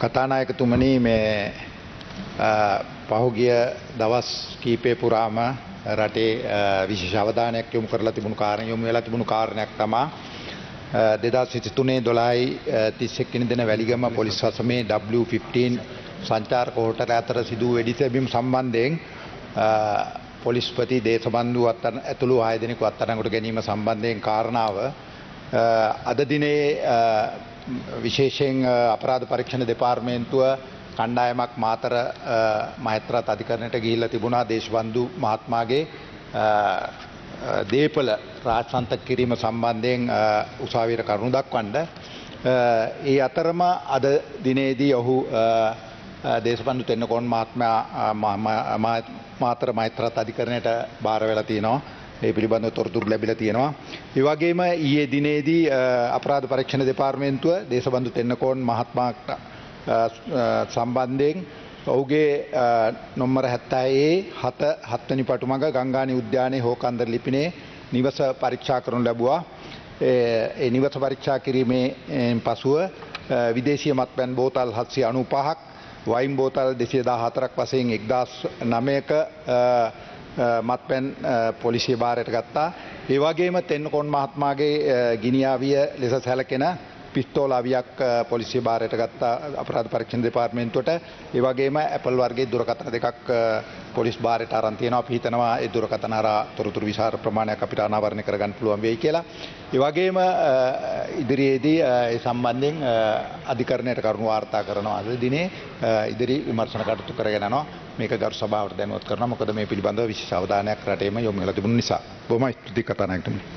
කතානායකතුමනි මේ පහුගිය දවස් කීපය පුරාම රටේ විශේෂ අවධානයක් යොමු කරලා තිබුණු කාරණයක් තමයි 2023 12 31 වෙනි දින වැලිගම පොලිස් වසමේ W15 සංචාරක හෝටල අතර සිදු වූ වෙඩි තැබීම සම්බන්ධයෙන් පොලිස්පති දේශබන්දු ඇතුළු 6 දෙනෙකු අත්අඩංගුවට ගැනීම සම්බන්ධයෙන් කාරණාව අද දිනේ විශේෂයෙන් අපරාධ පරීක්ෂණ දෙපාර්තමේන්තුව කණ්ඩායමක් මාතර මහේත්‍රාත් අධිකරණයට ගිහිල්ලා තිබුණා දේශබන්දු මහත්මයාගේ දේපල රාජසන්තක කිරීම සම්බන්ධයෙන් උසාවියට කරුණු දක්වන්න. ඒ අතරම අද දිනේදී ඔහු දේශබන්දු තෙන්නකෝන් මහත්මයා මාතර මහේත්‍රාත් අධිකරණයට බාර වෙලා තියෙනවා. ඒ පිළිබඳව තොරතුරු ලැබිලා තියෙනවා. ඒ වගේම ඊයේ දිනේදී අපරාධ පරීක්ෂණ දෙපාර්තමේන්තුව දේශබන්දු තෙන්නකෝන් මහත්මයාට සම්බන්ධයෙන් ඔහුගේ නොම්බර 70A7 වෙනි පටුමග ගංගානි උද්‍යානයේ හෝකන්දර ලිපිනේ නිවස පරීක්ෂා කරනු ලැබුවා. ඒ නිවස පරීක්ෂා කිරීමේ පසුව විදේශීය මත්පැන් බෝතල් 795ක්, වයින් බෝතල් 214ක් වශයෙන් 1009ක මත්පැන් පොලිසිය බාරයට ගත්තා. ඒ වගේම තෙන්නකෝන් මහත්මයාගේ ගිනියාවිය ලෙස සැලකෙන පිස්තෝල අවියක් පොලිසිය බාරයට ගත්තා අපරාධ පරීක්ෂණ දෙපාර්තමේන්තුවට. ඒ වගේම ඇපල් වර්ගයේ දුරකථන දෙකක් පොලිස් බාරයට අරන් තියෙනවා. අපි හිතනවා ඒ දුරකථන හරහා තොරතුරු විශාල ප්‍රමාණයක් අපිට අනාවරණය කරගන්න පුළුවන් වෙයි කියලා. ඒ වගේම ඉදිරියේදී ඒ සම්බන්ධයෙන් අධිකරණයට කරුණු වාර්තා කරනවා. අද දිනේ ඉදිරි විමර්ශන කටයුතු කරගෙන යනවා. මේක ගරු සභාවට දැනුවත් කරනවා. මොකද මේ පිළිබඳව විශේෂ අවධානයක් රටේම යොමු වෙලා තිබුණු නිසා. බොහොම ස්තුතියි කතානායකතුමනි.